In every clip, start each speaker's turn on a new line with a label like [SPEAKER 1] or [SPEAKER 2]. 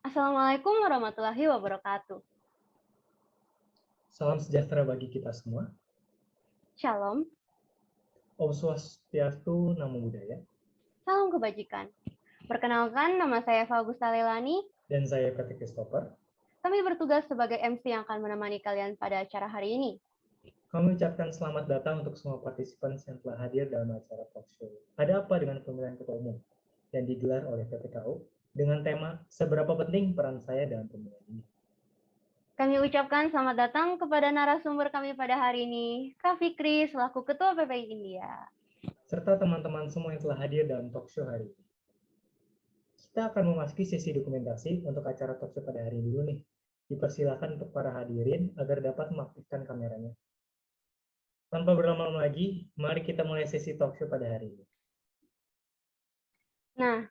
[SPEAKER 1] Assalamualaikum warahmatullahi wabarakatuh.
[SPEAKER 2] Salam sejahtera bagi kita semua.
[SPEAKER 1] Shalom,
[SPEAKER 2] Om Swastiastu, Namo Buddhaya.
[SPEAKER 1] salam kebajikan. Perkenalkan, nama saya Faugusta Leilani.
[SPEAKER 2] Dan saya Patrick Christopher.
[SPEAKER 1] Kami bertugas sebagai MC yang akan menemani kalian pada acara hari ini.
[SPEAKER 2] Kami ucapkan selamat datang untuk semua partisipan yang telah hadir dalam acara talk show Ada Apa Dengan Pemilihan Ketua Umum yang digelar oleh PPKU dengan tema Seberapa Penting Peran Saya dalam Pemilihan ini.
[SPEAKER 1] Kami ucapkan selamat datang kepada narasumber kami pada hari ini, Kak Fikri selaku Ketua PPI India.
[SPEAKER 2] Serta teman-teman semua yang telah hadir dalam talk show hari ini. Kita akan memasuki sesi dokumentasi untuk acara talk show pada hari ini dulu nih. Dipersilakan untuk para hadirin agar dapat mengaktifkan kameranya. Tanpa berlama-lama lagi, mari kita mulai sesi talk show pada hari ini.
[SPEAKER 1] Nah,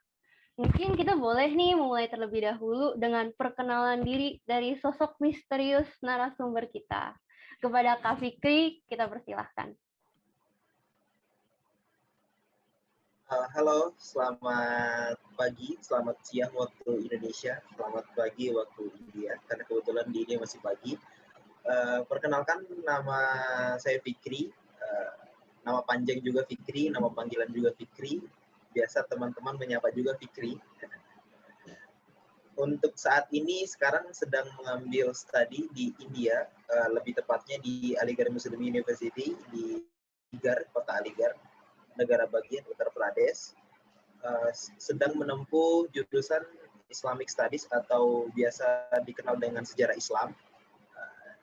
[SPEAKER 1] mungkin kita boleh nih mulai terlebih dahulu dengan perkenalan diri dari sosok misterius narasumber kita. Kepada Kak Fikri, kita persilahkan.
[SPEAKER 3] Halo, selamat pagi, selamat siang waktu Indonesia, selamat pagi waktu India, karena kebetulan di India masih pagi. Perkenalkan, nama saya Fikri, nama panjang juga Fikri, nama panggilan juga Fikri, biasa teman-teman menyapa juga Fikri. Untuk saat ini sekarang sedang mengambil studi di India, lebih tepatnya di Aligarh Muslim University di Aligarh, kota Aligarh, negara bagian Uttar Pradesh, sedang menempuh jurusan Islamic Studies atau biasa dikenal dengan sejarah Islam.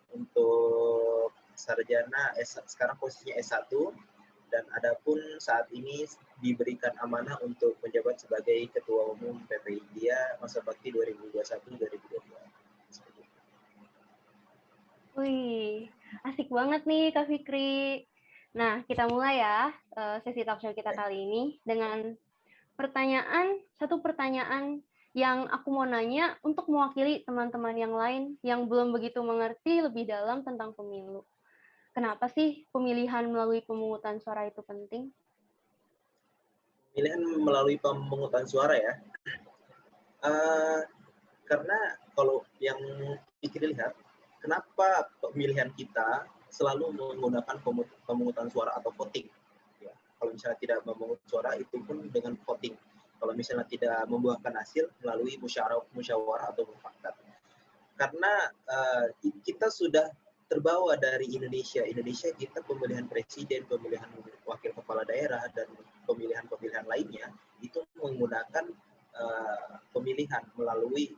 [SPEAKER 3] Untuk sarjana sekarang posisinya S1, dan adapun saat ini diberikan amanah untuk menjabat sebagai Ketua Umum PPI India masa bakti 2021-2022.
[SPEAKER 1] Wih, asik banget nih Kak Fikri. Nah, kita mulai ya sesi talk show kita kali ini dengan satu pertanyaan yang aku mau nanya untuk mewakili teman-teman yang lain yang belum begitu mengerti lebih dalam tentang pemilu. Kenapa sih pemilihan melalui pemungutan suara itu penting?
[SPEAKER 3] Pemilihan melalui pemungutan suara ya, karena kalau yang Fikri lihat, kenapa pemilihan kita selalu menggunakan pemungutan suara atau voting? Ya, kalau misalnya tidak memungut suara itu pun dengan voting. Kalau misalnya tidak membuahkan hasil melalui musyawarah atau mufakat. Karena kita sudah terbawa dari Indonesia kita pemilihan presiden, pemilihan wakil kepala daerah, dan pemilihan lainnya itu menggunakan pemilihan melalui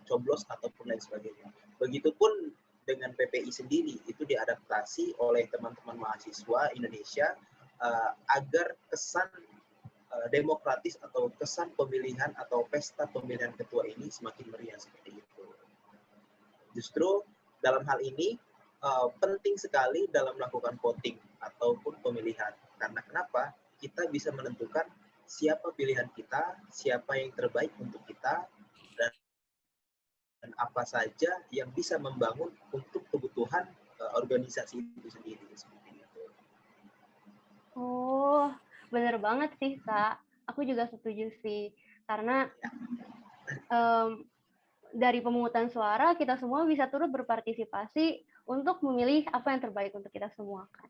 [SPEAKER 3] coblos ataupun lain sebagainya. Begitupun dengan PPI sendiri, itu diadaptasi oleh teman-teman mahasiswa Indonesia agar kesan demokratis atau kesan pemilihan atau pesta pemilihan ketua ini semakin meriah seperti itu. Justru dalam hal ini penting sekali dalam melakukan voting ataupun pemilihan. Karena kenapa? Kita bisa menentukan siapa pilihan kita, siapa yang terbaik untuk kita, dan apa saja yang bisa membangun untuk kebutuhan organisasi itu sendiri. Seperti itu.
[SPEAKER 1] Oh, bener banget sih, Kak. Aku juga setuju sih. Karena dari pemungutan suara, kita semua bisa turut berpartisipasi untuk memilih apa yang terbaik untuk kita semua, kan?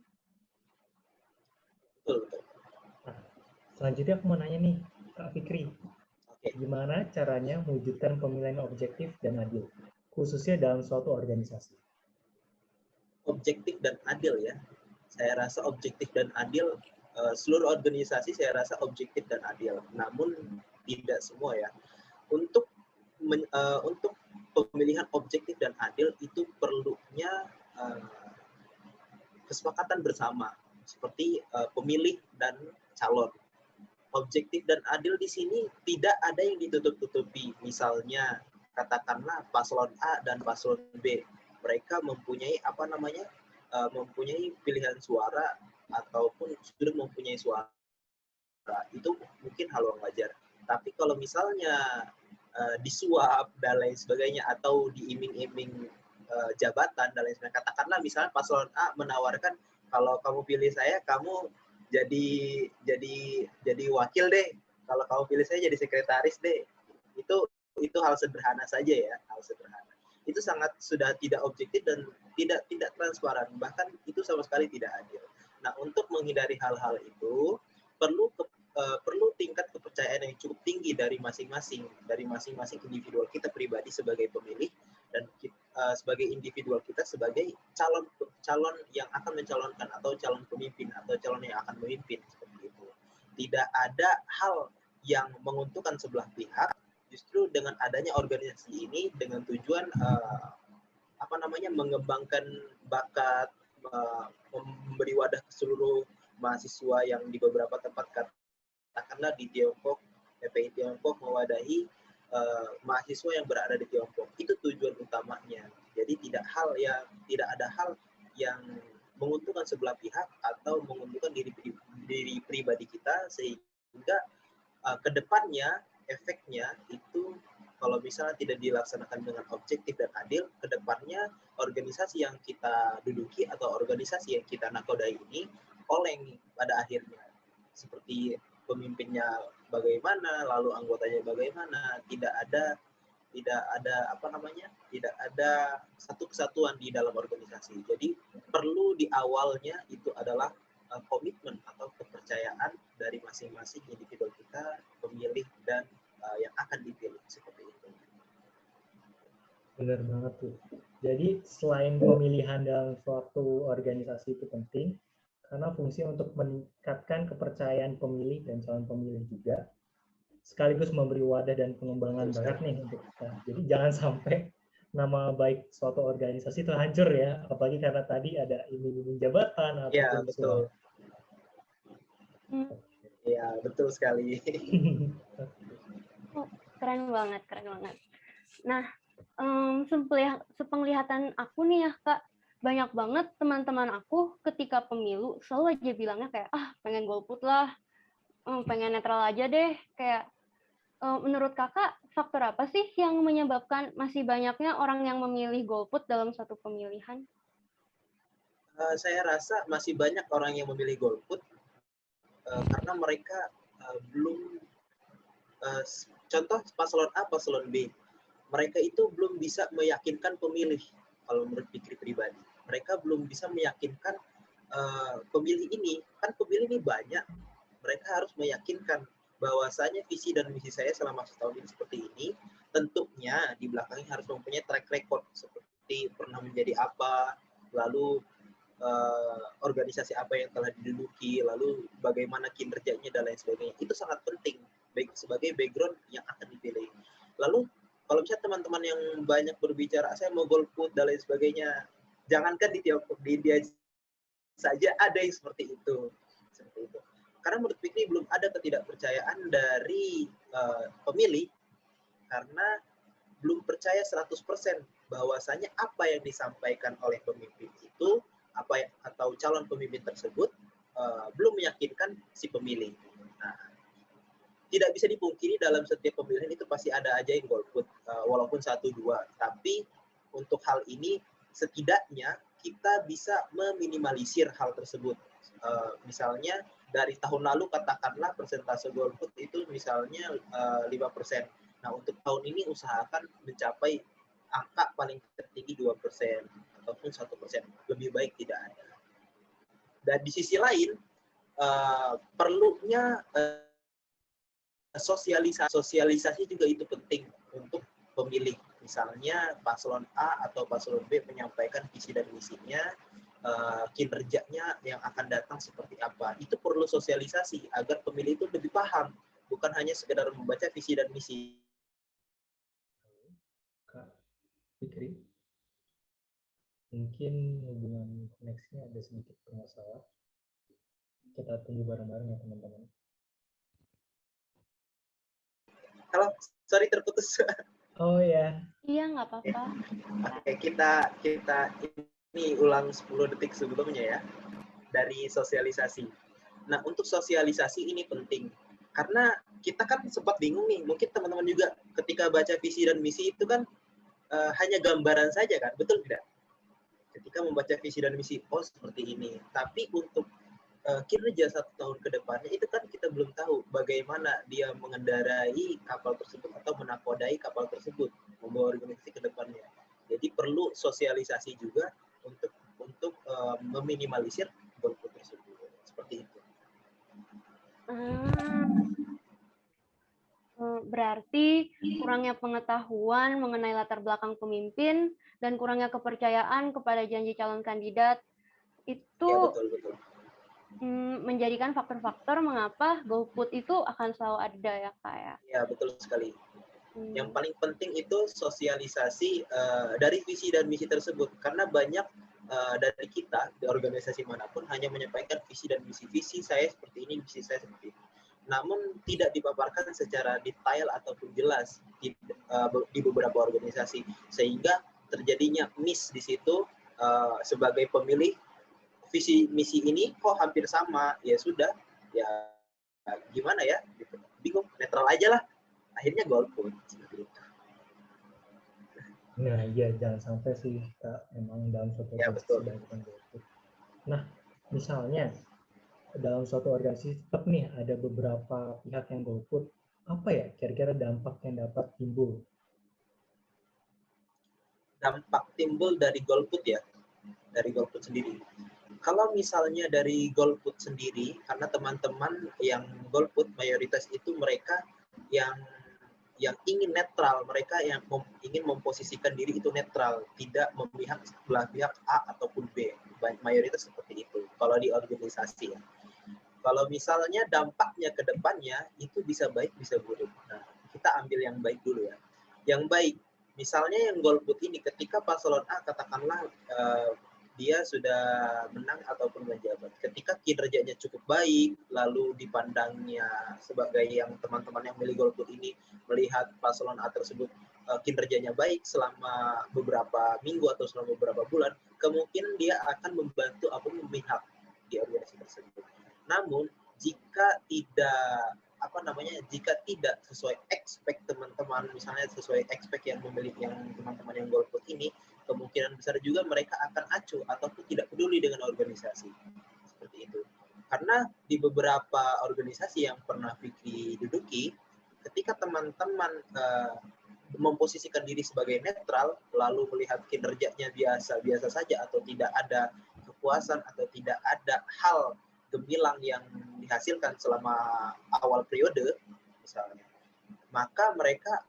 [SPEAKER 3] Betul.
[SPEAKER 2] Nah, selanjutnya aku mau nanya nih, Kak Fikri. Gimana caranya mewujudkan pemilihan objektif dan adil, khususnya dalam suatu organisasi?
[SPEAKER 3] Objektif dan adil ya. Saya rasa objektif dan adil, seluruh organisasi saya rasa objektif dan adil. Namun tidak semua ya. Untuk pemilihan objektif dan adil itu perlunya kesepakatan bersama seperti pemilih dan calon. Objektif dan adil di sini tidak ada yang ditutup-tutupi. Misalnya katakanlah paslon A dan paslon B, mereka mempunyai mempunyai pilihan suara ataupun sudah mempunyai suara, itu mungkin hal yang wajar. Tapi kalau misalnya disuap dan lain sebagainya atau diiming-iming jabatan dan lain sebagainya, katakanlah misalnya paslon A menawarkan, kalau kamu pilih saya, kamu jadi wakil deh, kalau kamu pilih saya jadi sekretaris deh, itu itu hal sederhana saja ya, hal sederhana. Itu sangat sudah tidak objektif dan tidak transparan, bahkan itu sama sekali tidak adil. Nah, untuk menghindari hal-hal itu perlu tingkat kepercayaan yang cukup tinggi dari masing-masing individual kita pribadi sebagai pemilih dan sebagai individual kita sebagai calon yang akan mencalonkan atau calon pemimpin atau calon yang akan memimpin seperti itu. Tidak ada hal yang menguntungkan sebelah pihak. Justru dengan adanya organisasi ini dengan tujuan mengembangkan bakat, memberi wadah ke seluruh mahasiswa yang di beberapa tempat, katakanlah di Tiongkok, FPI Tiongkok mewadahi mahasiswa yang berada di Tiongkok. Itu tujuan utamanya. Jadi tidak ada hal yang menguntungkan sebelah pihak atau menguntungkan diri pribadi kita, sehingga kedepannya efeknya itu kalau misalnya tidak dilaksanakan dengan objektif dan adil, kedepannya organisasi yang kita duduki atau organisasi yang kita nakodai ini oleng pada akhirnya. Seperti pemimpinnya bagaimana, lalu anggotanya bagaimana, tidak ada satu kesatuan di dalam organisasi. Jadi perlu di awalnya itu adalah komitmen atau kepercayaan dari masing-masing individu kita, pemilih dan yang akan dipilih, seperti itu.
[SPEAKER 2] Benar banget tuh. Jadi selain pemilihan dalam suatu organisasi itu penting, karena fungsi untuk meningkatkan kepercayaan pemilih dan calon pemilih juga, sekaligus memberi wadah dan pengembangan bakat nih untuk kita. Jadi jangan sampai nama baik suatu organisasi itu hancur ya, apalagi karena tadi ada iming-iming jabatan atau
[SPEAKER 3] ya, betul. Ya, betul sekali.
[SPEAKER 1] Keren banget. Nah, sepenglihatan aku nih ya Kak, banyak banget teman-teman aku ketika pemilu selalu aja bilangnya kayak, pengen golput lah, pengen netral aja deh. Kayak, menurut Kakak, faktor apa sih yang menyebabkan masih banyaknya orang yang memilih golput dalam suatu pemilihan?
[SPEAKER 3] Saya rasa masih banyak orang yang memilih golput karena mereka belum, contoh paslon A, paslon B, mereka itu belum bisa meyakinkan pemilih. Kalau menurut pikir pribadi, mereka belum bisa meyakinkan pemilih ini, kan pemilih ini banyak, mereka harus meyakinkan bahwasanya visi dan misi saya selama setahun ini seperti ini, tentunya di belakangnya harus mempunyai track record seperti pernah menjadi apa, lalu organisasi apa yang telah diduduki, lalu bagaimana kinerjanya dan lain sebagainya. Itu sangat penting sebagai background yang akan dipilih. Lalu kalau misalnya teman-teman yang banyak berbicara saya mau golput dan lain sebagainya, jangankan di Tiongkok, di India saja ada yang seperti itu. Karena menurut Fikri belum ada ketidakpercayaan dari pemilih karena belum percaya 100% bahwasanya apa yang disampaikan oleh pemimpin itu atau calon pemimpin tersebut belum meyakinkan si pemilih. Nah, tidak bisa dipungkiri dalam setiap pemilihan itu pasti ada aja yang golput, walaupun 1-2. Tapi untuk hal ini setidaknya kita bisa meminimalisir hal tersebut. Misalnya dari tahun lalu katakanlah persentase golput itu misalnya 5%. Nah, untuk tahun ini usahakan mencapai angka paling tertinggi 2%. Ataupun 1%, lebih baik tidak ada. Dan di sisi lain, perlunya sosialisasi juga itu penting untuk pemilih. Misalnya paslon A atau paslon B menyampaikan visi dan misinya, kinerjanya yang akan datang seperti apa. Itu perlu sosialisasi agar pemilih itu lebih paham, bukan hanya sekedar membaca visi dan misi.
[SPEAKER 2] Kak Fikri? Mungkin hubungan koneksinya ada sedikit bermasalah. Kita tunggu bareng-bareng ya teman-teman.
[SPEAKER 3] Halo, sorry terputus.
[SPEAKER 2] Oh ya.
[SPEAKER 1] Iya, nggak apa-apa.
[SPEAKER 3] Oke, kita ini ulang 10 detik sebelumnya ya, dari sosialisasi. Nah, untuk sosialisasi ini penting. Karena kita kan sempat bingung nih, mungkin teman-teman juga ketika baca visi dan misi itu kan hanya gambaran saja kan, betul tidak? Ketika membaca visi dan misi, oh seperti ini. Tapi untuk kinerja 1 tahun ke depannya itu kan kita belum tahu bagaimana dia mengendarai kapal tersebut atau menakodai kapal tersebut membawa organisasi ke depannya. Jadi perlu sosialisasi juga untuk meminimalisir golput tersebut. Seperti itu.
[SPEAKER 1] Berarti kurangnya pengetahuan mengenai latar belakang pemimpin dan kurangnya kepercayaan kepada janji calon kandidat itu
[SPEAKER 3] Ya, betul.
[SPEAKER 1] menjadikan faktor-faktor mengapa golput itu akan selalu ada ya Kak ya.
[SPEAKER 3] Ya, betul sekali. Yang paling penting itu sosialisasi dari visi dan misi tersebut, karena banyak dari kita di organisasi manapun hanya menyampaikan visi dan misi saya seperti ini, visi saya seperti ini, namun tidak dipaparkan secara detail ataupun jelas di beberapa organisasi, sehingga terjadinya miss di situ. Sebagai pemilih, visi misi ini kok hampir sama, ya sudah, ya gimana ya, gitu. Bingung, netral aja lah, akhirnya golput.
[SPEAKER 2] Nah, iya, jangan sampai sih kita memang dalam suatu organisasi banyak golput. Nah, misalnya dalam suatu organisasi tetap nih ada beberapa pihak yang golput, apa ya kira-kira dampak yang dapat timbul?
[SPEAKER 3] Dampak timbul dari golput ya, dari golput sendiri. Kalau misalnya dari golput sendiri, karena teman-teman yang golput mayoritas itu mereka yang ingin netral, mereka yang ingin memposisikan diri itu netral, tidak memihak sebelah pihak A ataupun B. Mayoritas seperti itu kalau di organisasi ya. Kalau misalnya dampaknya ke depannya itu bisa baik bisa buruk. Nah, kita ambil yang baik dulu ya. Yang baik, misalnya yang golput ini ketika paslon A katakanlah dia sudah menang ataupun menjabat. Ketika kinerjanya cukup baik, lalu dipandangnya sebagai yang teman-teman yang milih golput ini melihat paslon A tersebut kinerjanya baik selama beberapa minggu atau selama beberapa bulan, kemungkinan dia akan membantu atau memihak di organisasi tersebut. Namun jika tidak sesuai expect teman-teman, misalnya sesuai expect yang memiliki yang teman-teman yang golput ini, kemungkinan besar juga mereka akan acuh ataupun tidak peduli dengan organisasi. Seperti itu. Karena di beberapa organisasi yang pernah Fikri duduki, ketika teman-teman memposisikan diri sebagai netral, lalu melihat kinerjanya biasa-biasa saja atau tidak ada kepuasan atau tidak ada hal gemilang yang dihasilkan selama awal periode, misalnya, maka mereka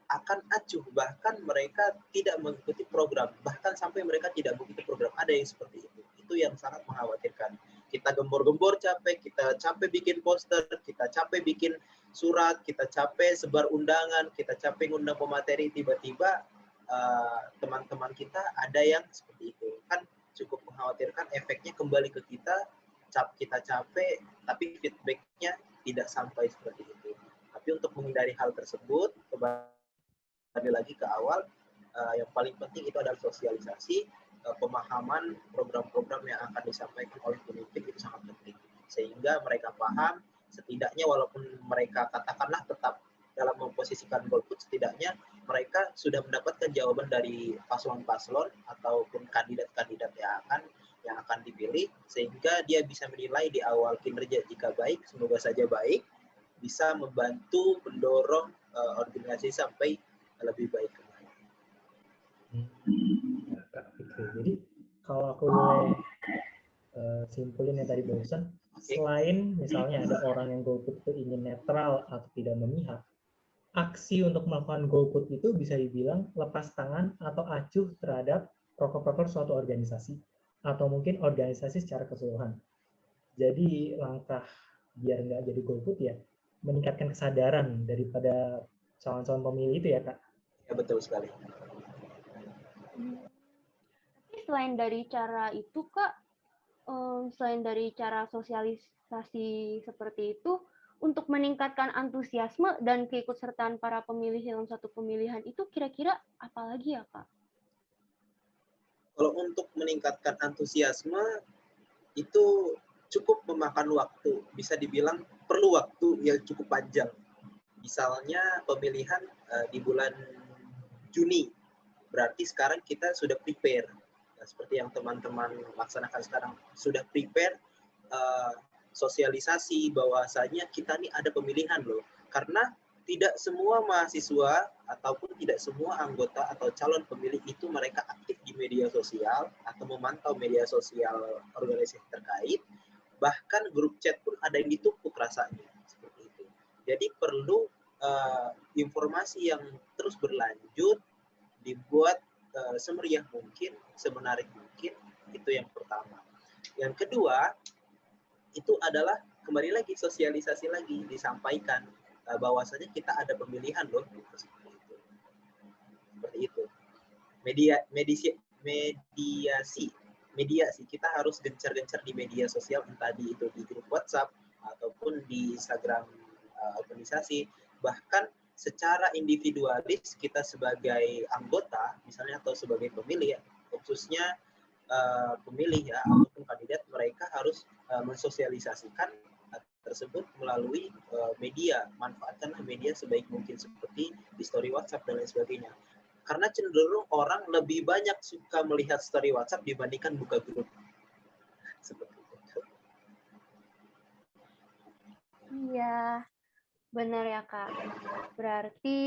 [SPEAKER 3] akan acuh, bahkan mereka tidak mengikuti program, bahkan sampai mereka tidak mengikuti program. Ada yang seperti itu. Itu yang sangat mengkhawatirkan. Kita gembor-gembor capek, kita capek bikin poster, kita capek bikin surat, kita capek sebar undangan, kita capek ngundang pemateri, tiba-tiba teman-teman kita ada yang seperti itu. Kan cukup mengkhawatirkan, efeknya kembali ke kita capek, tapi feedback-nya tidak sampai seperti itu. Tapi untuk menghindari hal tersebut, kembali lagi ke awal, yang paling penting itu adalah sosialisasi, pemahaman program-program yang akan disampaikan oleh pemimpin itu sangat penting. Sehingga mereka paham, setidaknya walaupun mereka katakanlah tetap dalam memposisikan golput, setidaknya mereka sudah mendapatkan jawaban dari paslon-paslon ataupun kandidat-kandidat yang akan dipilih, sehingga dia bisa menilai di awal kinerja jika baik, semoga saja baik, bisa membantu mendorong organisasi sampai lebih baik.
[SPEAKER 2] Jadi kalau aku boleh simpulin yang tadi barusan, selain misalnya ada orang yang golput itu ingin netral atau tidak memihak, aksi untuk melakukan golput itu bisa dibilang lepas tangan atau acuh terhadap prokop-prokop suatu organisasi atau mungkin organisasi secara keseluruhan. Jadi langkah biar nggak jadi golput ya meningkatkan kesadaran daripada calon-calon pemilih itu ya Kak?
[SPEAKER 3] Ya betul sekali.
[SPEAKER 1] Tapi selain dari cara itu Kak, selain dari cara sosialisasi seperti itu, untuk meningkatkan antusiasme dan keikutsertaan para pemilih dalam satu pemilihan itu kira-kira apa lagi ya Kak?
[SPEAKER 3] Kalau untuk meningkatkan antusiasme itu cukup memakan waktu, bisa dibilang perlu waktu yang cukup panjang. Misalnya pemilihan di bulan Juni, berarti sekarang kita sudah prepare. Nah, seperti yang teman-teman laksanakan sekarang, sudah prepare sosialisasi bahwasanya kita nih ada pemilihan loh. Karena tidak semua mahasiswa ataupun tidak semua anggota atau calon pemilih itu mereka aktif di media sosial atau memantau media sosial organisasi terkait. Bahkan grup chat pun ada yang ditumpuk rasanya seperti itu. Jadi perlu informasi yang terus berlanjut, dibuat semeriah mungkin, semenarik mungkin. Itu yang pertama. Yang kedua itu adalah kembali lagi sosialisasi lagi, disampaikan bahwasanya kita ada pemilihan loh, seperti itu. Mediasi kita harus gencar-gencar di media sosial, entah itu di grup WhatsApp ataupun di Instagram organisasi, bahkan secara individualis kita sebagai anggota misalnya atau sebagai pemilih, khususnya pemilih ya ataupun kandidat, mereka harus mensosialisasikan tersebut melalui media. Manfaatkanlah media sebaik mungkin seperti di story WhatsApp dan lain sebagainya. Karena cenderung orang lebih banyak suka melihat story WhatsApp dibandingkan buka grup. Seperti itu.
[SPEAKER 1] Iya, benar ya Kak. Berarti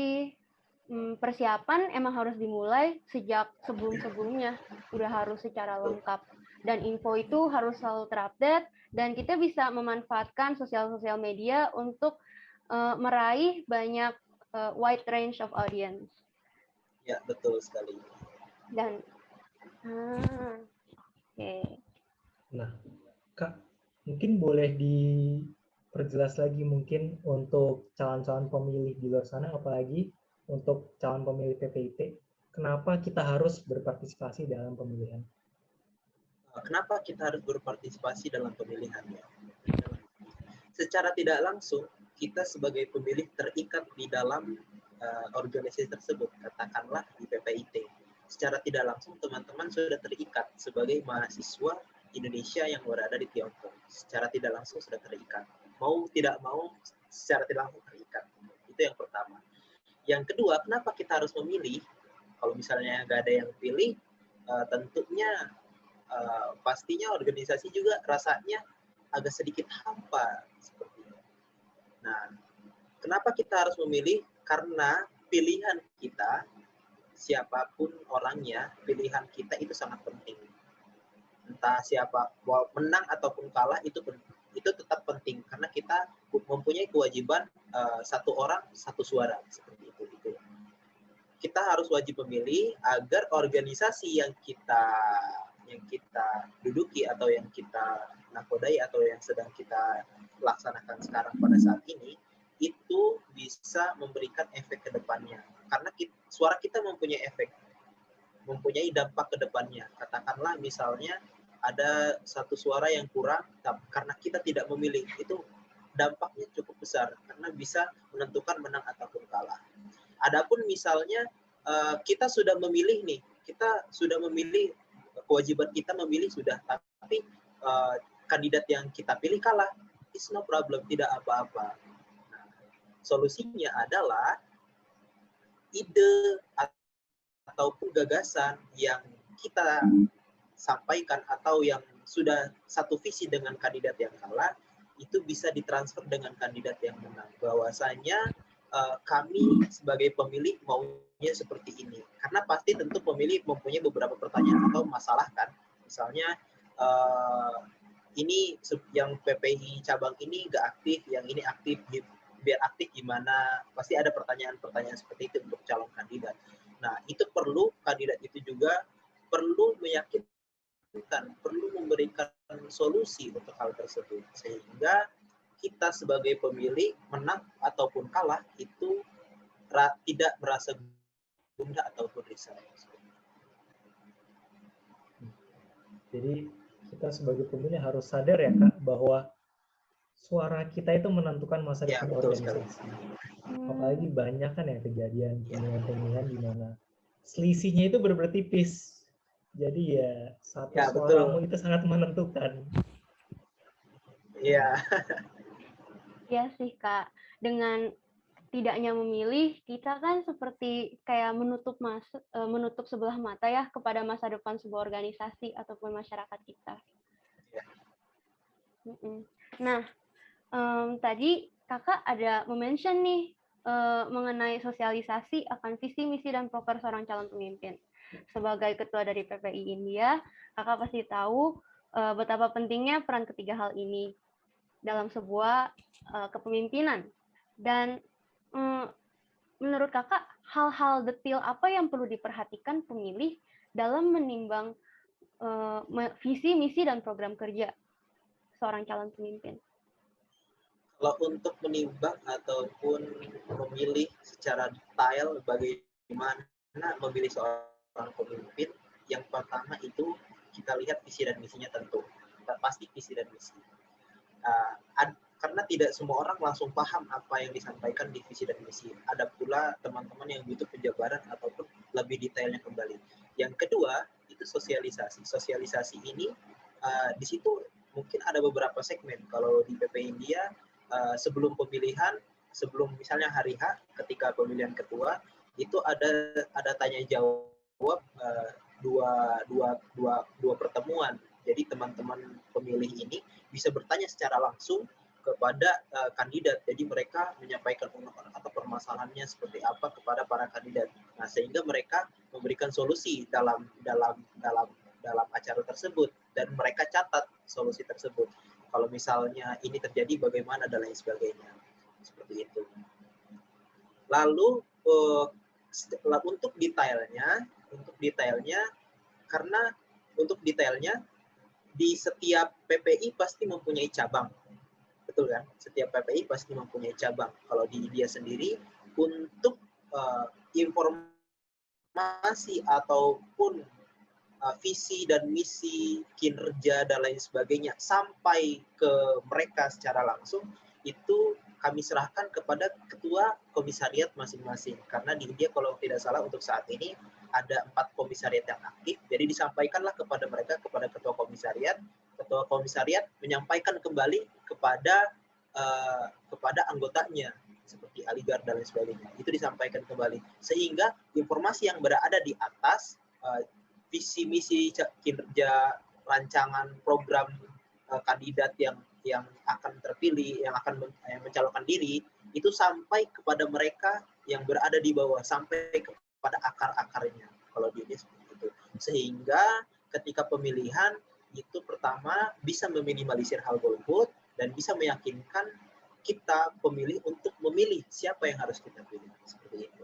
[SPEAKER 1] persiapan emang harus dimulai sejak sebelum-sebelumnya. Udah harus secara lengkap. Dan info itu harus selalu terupdate, dan kita bisa memanfaatkan sosial media untuk meraih banyak wide range of audience.
[SPEAKER 3] Ya, betul sekali.
[SPEAKER 1] Dan oke.
[SPEAKER 2] Nah, Kak, mungkin boleh diperjelas lagi mungkin untuk calon-calon pemilih di luar sana, apalagi untuk calon pemilih PPIT, kenapa kita harus berpartisipasi dalam pemilihan?
[SPEAKER 3] Kenapa kita harus berpartisipasi dalam pemilihannya? Secara tidak langsung, kita sebagai pemilih terikat di dalam organisasi tersebut, katakanlah di PPIT. Secara tidak langsung, teman-teman sudah terikat sebagai mahasiswa Indonesia yang berada di Tiongkok. Secara tidak langsung sudah terikat. Mau tidak mau, secara tidak langsung terikat. Itu yang pertama. Yang kedua, kenapa kita harus memilih? Kalau misalnya nggak ada yang pilih, tentunya pastinya organisasi juga rasanya agak sedikit hampa sepertinya. Nah, kenapa kita harus memilih? Karena pilihan kita, siapapun orangnya, pilihan kita itu sangat penting. Entah siapa menang ataupun kalah, itu tetap penting karena kita mempunyai kewajiban satu orang satu suara seperti itu. Kita harus wajib memilih agar organisasi yang kita duduki atau yang kita nakodai atau yang sedang kita laksanakan sekarang pada saat ini itu bisa memberikan efek ke depannya. Karena suara kita mempunyai efek, mempunyai dampak ke depannya. Katakanlah misalnya ada satu suara yang kurang karena kita tidak memilih, itu dampaknya cukup besar karena bisa menentukan menang ataupun kalah. Adapun misalnya kita sudah memilih nih, kita sudah memilih, kewajiban kita memilih sudah, tapi kandidat yang kita pilih kalah, it's no problem, tidak apa-apa. Nah, solusinya adalah ide ataupun gagasan yang kita sampaikan atau yang sudah satu visi dengan kandidat yang kalah, itu bisa ditransfer dengan kandidat yang menang. Bahwasanya kami sebagai pemilih maunya seperti ini. Karena pasti tentu pemilih mempunyai beberapa pertanyaan atau masalah kan. Misalnya ini yang PPI cabang ini nggak aktif, yang ini aktif, biar aktif gimana? Pasti ada pertanyaan-pertanyaan seperti itu untuk calon kandidat. Nah, itu perlu kandidat itu juga perlu meyakinkan, perlu memberikan solusi untuk hal tersebut sehingga kita sebagai pemilih menang ataupun kalah itu tidak merasa gundah ataupun risau.
[SPEAKER 2] Jadi kita sebagai pemilih harus sadar ya Kak bahwa suara kita itu menentukan masa depan organisasi. Apalagi banyak kan ya kejadian pemilihan di mana selisihnya itu benar-benar tipis. Jadi ya satu suaramu itu sangat menentukan.
[SPEAKER 3] Iya.
[SPEAKER 1] Iya sih Kak, dengan tidaknya memilih, kita kan seperti kayak menutup sebelah mata ya kepada masa depan sebuah organisasi ataupun masyarakat kita. Nah, tadi kakak ada mention nih mengenai sosialisasi akan visi, misi, dan proker seorang calon pemimpin. Sebagai ketua dari PPI India, kakak pasti tahu betapa pentingnya peran ketiga hal ini dalam sebuah kepemimpinan. Dan menurut kakak, hal-hal detail apa yang perlu diperhatikan pemilih dalam menimbang visi, misi, dan program kerja seorang calon pemimpin?
[SPEAKER 3] Kalau untuk menimbang ataupun memilih secara detail bagaimana memilih seorang pemimpin, yang pertama itu kita lihat visi dan misinya tentu. Pasti visi dan misi. Karena tidak semua orang langsung paham apa yang disampaikan di visi dan misi. Ada pula teman-teman yang butuh penjabaran ataupun lebih detailnya kembali. Yang kedua, itu sosialisasi. Sosialisasi ini di situ mungkin ada beberapa segmen. Kalau di PP India, sebelum pemilihan, sebelum misalnya hari H, ketika pemilihan ketua, itu ada tanya jawab dua pertemuan. Jadi teman-teman pemilih ini bisa bertanya secara langsung kepada kandidat. Jadi mereka menyampaikan unek-unek atau permasalahannya seperti apa kepada para kandidat. Nah, sehingga mereka memberikan solusi dalam acara tersebut dan mereka catat solusi tersebut. Kalau misalnya ini terjadi bagaimana dan lain sebagainya. Seperti itu. Lalu untuk detailnya karena untuk detailnya di setiap PPI pasti mempunyai cabang. Betul kan? Setiap PPI pasti mempunyai cabang. Kalau di India sendiri untuk informasi ataupun visi dan misi, kinerja dan lain sebagainya sampai ke mereka secara langsung itu kami serahkan kepada ketua komisariat masing-masing. Karena di India kalau tidak salah untuk saat ini ada 4 komisariat yang aktif, jadi disampaikanlah kepada mereka, kepada ketua komisariat menyampaikan kembali kepada anggotanya seperti aligar dan lain sebagainya. Itu disampaikan kembali sehingga informasi yang berada di atas visi misi kinerja rancangan program kandidat yang akan terpilih, yang akan mencalonkan diri, itu sampai kepada mereka yang berada di bawah, sampai kepada akar-akarnya. Kalau di ini seperti itu. Sehingga ketika pemilihan itu pertama bisa meminimalisir hal golput dan bisa meyakinkan kita pemilih untuk memilih siapa yang harus kita pilih. Seperti itu.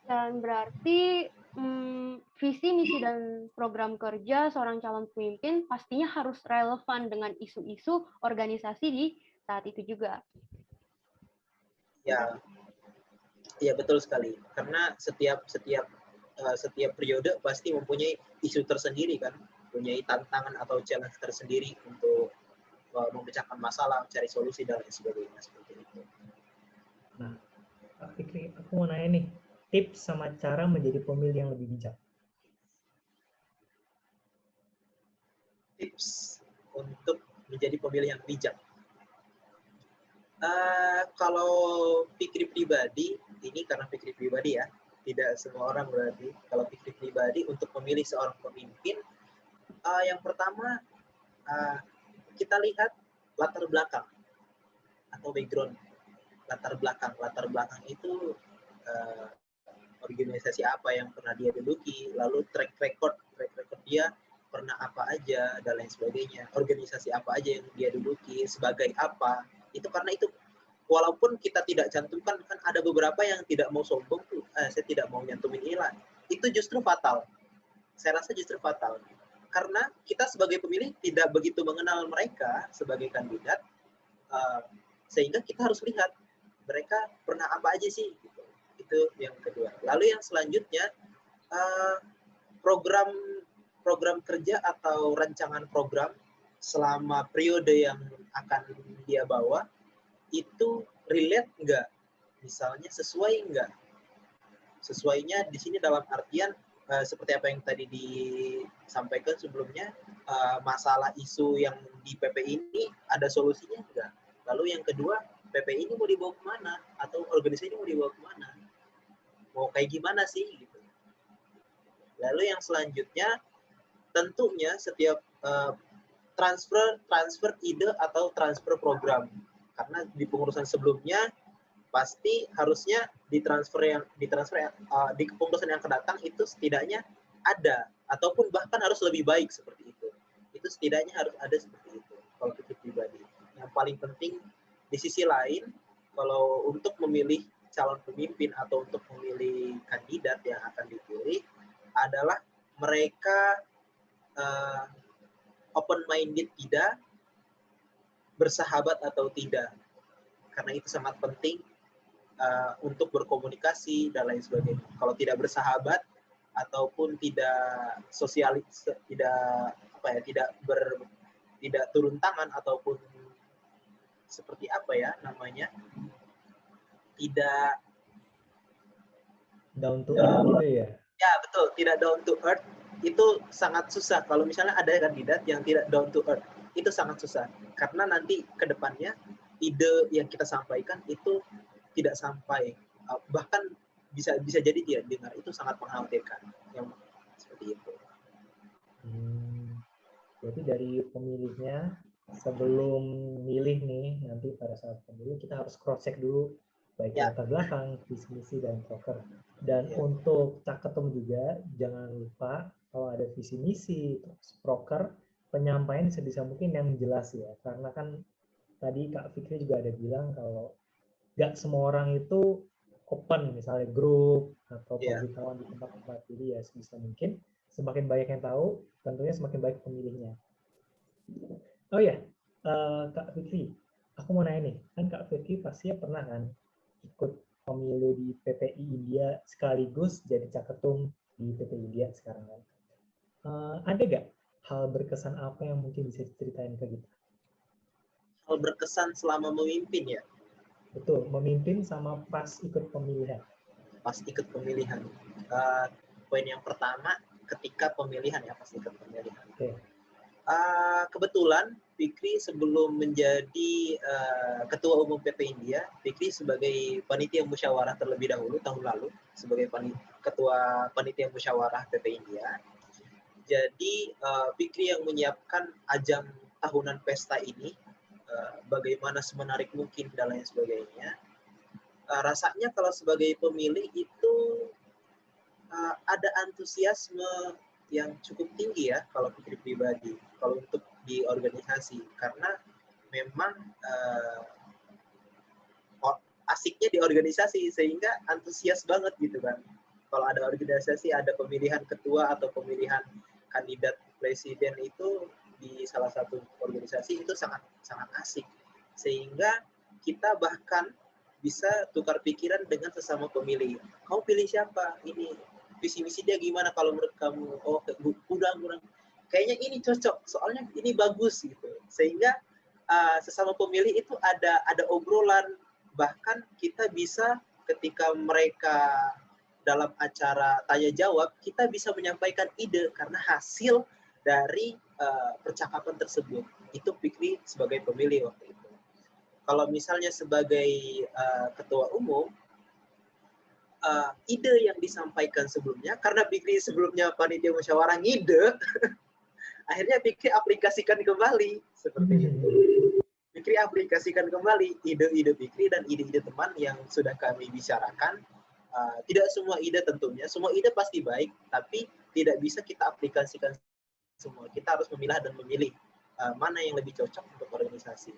[SPEAKER 1] Dan berarti visi, misi, dan program kerja seorang calon pemimpin pastinya harus relevan dengan isu-isu organisasi di saat itu juga.
[SPEAKER 3] Ya, betul sekali. Karena setiap periode pasti mempunyai isu tersendiri kan, mempunyai tantangan atau challenge tersendiri untuk memecahkan masalah, mencari solusi dan lain sebagainya seperti itu.
[SPEAKER 2] Nah, Pak Fikri, aku mau nanya nih, tips sama cara menjadi pemilih yang lebih bijak.
[SPEAKER 3] Tips untuk menjadi pemilih yang bijak. Kalau Fikri pribadi, ini karena Fikri pribadi ya, tidak semua orang berarti. Kalau Fikri pribadi untuk memilih seorang pemimpin, yang pertama kita lihat latar belakang atau background. Latar belakang itu organisasi apa yang pernah dia duduki, lalu track record dia pernah apa aja dan lain sebagainya, organisasi apa aja yang dia duduki, sebagai apa. Itu karena itu walaupun kita tidak cantumkan, kan ada beberapa yang tidak mau sombong tuh, saya tidak mau nyantumin ilan. Itu justru fatal. Saya rasa justru fatal. Karena kita sebagai pemilih tidak begitu mengenal mereka sebagai kandidat, sehingga kita harus lihat mereka pernah apa aja sih. Gitu. Itu yang kedua. Lalu yang selanjutnya, program kerja atau rancangan program selama periode yang akan dia bawa, itu relate nggak? Misalnya sesuai nggak? Sesuainya di sini dalam artian seperti apa yang tadi disampaikan sebelumnya, masalah isu yang di PP ini ada solusinya nggak? Lalu yang kedua, PP ini mau dibawa kemana? Atau organisasi ini mau dibawa kemana? Mau kayak gimana sih? Gitu. Lalu yang selanjutnya, tentunya setiap transfer ide atau transfer program. Karena di pengurusan sebelumnya pasti harusnya di kepengurusan yang kedatang itu setidaknya ada, ataupun bahkan harus lebih baik seperti itu. Itu setidaknya harus ada seperti itu kalau pikir pribadi. Yang paling penting di sisi lain, kalau untuk memilih calon pemimpin atau untuk memilih kandidat yang akan dipilih adalah mereka open minded tidak, bersahabat atau tidak, karena itu sangat penting untuk berkomunikasi dan lain sebagainya. Kalau tidak bersahabat ataupun tidak sosialis, tidak turun tangan ataupun seperti tidak
[SPEAKER 2] down to earth gitu ya.
[SPEAKER 3] Ya betul, tidak down to earth itu sangat susah. Kalau misalnya ada kandidat yang tidak down to earth, itu sangat susah. Karena nanti ke depannya ide yang kita sampaikan itu tidak sampai, bahkan bisa jadi dia dengar, itu sangat mengkhawatirkan. Yang seperti itu.
[SPEAKER 2] Berarti dari pemilihnya, sebelum milih nih, nanti pada saat pemilih kita harus cross check dulu baik latar belakang, visi misi dan proker. Dan untuk caketum juga jangan lupa kalau ada visi misi, proker, penyampaian sebisa mungkin yang jelas ya. Karena kan tadi Kak Fikri juga ada bilang kalau nggak semua orang itu open, misalnya grup atau pemberitahuan di tempat-tempat. Jadi ya sebisa mungkin semakin banyak yang tahu, tentunya semakin baik pemilihnya. Oh ya, Kak Fikri, aku mau nanya nih, kan Kak Fikri pastinya pernah kan ikut pemilu di PPI India sekaligus jadi caketum di PPI India sekarang kan. Ada nggak hal berkesan apa yang mungkin bisa diceritain ke kita?
[SPEAKER 3] Hal berkesan selama memimpin ya?
[SPEAKER 2] Betul, memimpin sama pas ikut pemilihan.
[SPEAKER 3] Pas ikut pemilihan. Poin yang pertama, ketika pemilihan ya, pas ikut pemilihan.
[SPEAKER 2] Okay.
[SPEAKER 3] Kebetulan Fikri sebelum menjadi Ketua Umum PP India, Fikri sebagai panitia musyawarah terlebih dahulu tahun lalu sebagai Ketua Panitia Musyawarah PP India. Jadi Fikri yang menyiapkan ajang tahunan pesta ini, bagaimana semenarik mungkin dan lain sebagainya. Rasanya kalau sebagai pemilih itu ada antusiasme yang cukup tinggi ya kalau Fikri pribadi, kalau untuk di organisasi, karena memang asiknya di organisasi sehingga antusias banget gitu kan. Kalau ada organisasi, ada pemilihan ketua atau pemilihan kandidat presiden itu di salah satu organisasi itu sangat asik, sehingga kita bahkan bisa tukar pikiran dengan sesama pemilih. Kamu pilih siapa? Ini visi misi dia gimana kalau menurut kamu? Oh, kurang. Kayaknya ini cocok, soalnya ini bagus gitu. Sehingga sesama pemilih itu ada obrolan, bahkan kita bisa ketika mereka dalam acara tanya jawab, kita bisa menyampaikan ide karena hasil dari percakapan tersebut. Itu Fikri sebagai pemilih waktu itu. Kalau misalnya sebagai ketua umum, ide yang disampaikan sebelumnya, karena Fikri sebelumnya panitia musyawarah ngide, akhirnya Fikri aplikasikan kembali seperti itu. Fikri aplikasikan kembali ide-ide Fikri dan ide-ide teman yang sudah kami bicarakan. Tidak semua ide tentunya, semua ide pasti baik, tapi tidak bisa kita aplikasikan semua. Kita harus memilah dan memilih mana yang lebih cocok untuk organisasi.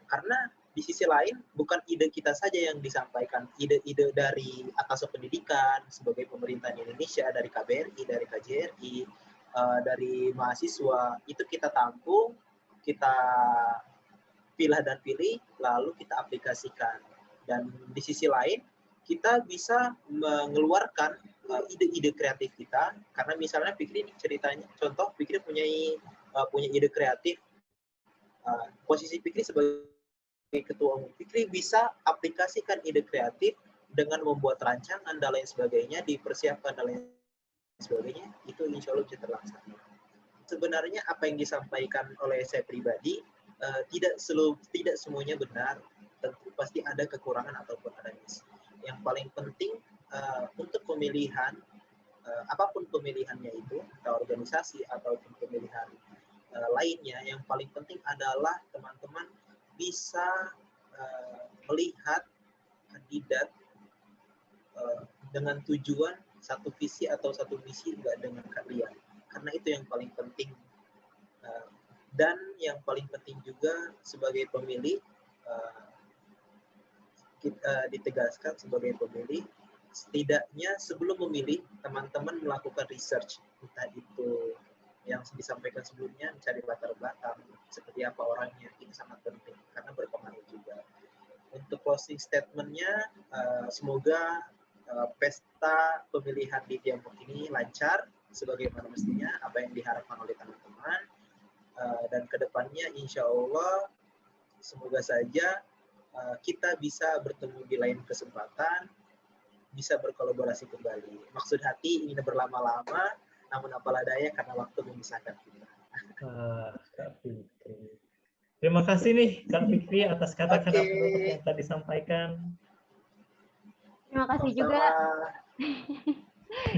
[SPEAKER 3] Karena di sisi lain, bukan ide kita saja yang disampaikan, ide-ide dari atas pendidikan sebagai pemerintahan Indonesia, dari KBRI, dari KJRI, dari mahasiswa, itu kita tampung, kita pilih dan pilih, lalu kita aplikasikan. Dan di sisi lain, kita bisa mengeluarkan ide-ide kreatif kita, karena misalnya Fikri ceritanya, contoh Fikri punya ide kreatif, posisi Fikri sebagai ketua umum, Fikri bisa aplikasikan ide kreatif dengan membuat rancangan dan lain sebagainya, dipersiapkan dan lain sebagainya, itu insya Allah bisa terlaksana. Sebenarnya apa yang disampaikan oleh saya pribadi tidak semuanya benar, tentu pasti ada kekurangan ataupun ada miss. Yang paling penting untuk pemilihan apapun pemilihannya itu, entah organisasi ataupun pemilihan lainnya, yang paling penting adalah teman-teman bisa melihat kandidat dengan tujuan satu visi atau satu misi juga dengan kalian, karena itu yang paling penting. Dan yang paling penting juga sebagai pemilih, kita ditegaskan sebagai pemilih, setidaknya sebelum memilih, teman-teman melakukan research, entah itu yang disampaikan sebelumnya, mencari latar belakang, seperti apa orangnya, itu sangat penting, karena berpengaruh juga. Untuk closing statement-nya, semoga pesta pemilihan di Tiongkok ini lancar, sebagaimana mestinya, apa yang diharapkan oleh teman-teman, dan kedepannya insya Allah, semoga saja kita bisa bertemu di lain kesempatan, bisa berkolaborasi kembali. Maksud hati ingin berlama-lama, namun apalah daya karena waktu memisahkan kita.
[SPEAKER 2] Kak Fikri. Terima kasih nih Kak Fikri atas kata-kata
[SPEAKER 3] Oke.
[SPEAKER 2] penutup yang tadi disampaikan.
[SPEAKER 1] Terima kasih juga.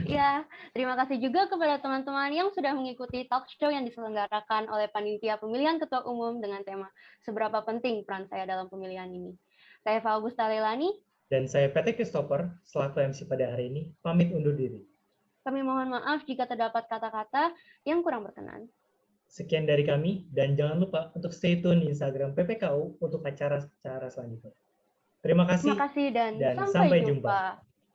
[SPEAKER 1] Ya, terima kasih juga kepada teman-teman yang sudah mengikuti talk show yang diselenggarakan oleh Panitia Pemilihan Ketua Umum dengan tema Seberapa Penting Peran Saya Dalam Pemilihan Ini. Saya Eva Augusta Leilani.
[SPEAKER 2] Dan saya PT Christopher, selaku MC pada hari ini, pamit undur diri.
[SPEAKER 1] Kami mohon maaf jika terdapat kata-kata yang kurang berkenan.
[SPEAKER 2] Sekian dari kami, dan jangan lupa untuk stay tune di Instagram PPKU untuk acara-acara selanjutnya. Terima kasih
[SPEAKER 1] dan
[SPEAKER 2] sampai jumpa.
[SPEAKER 1] jumpa.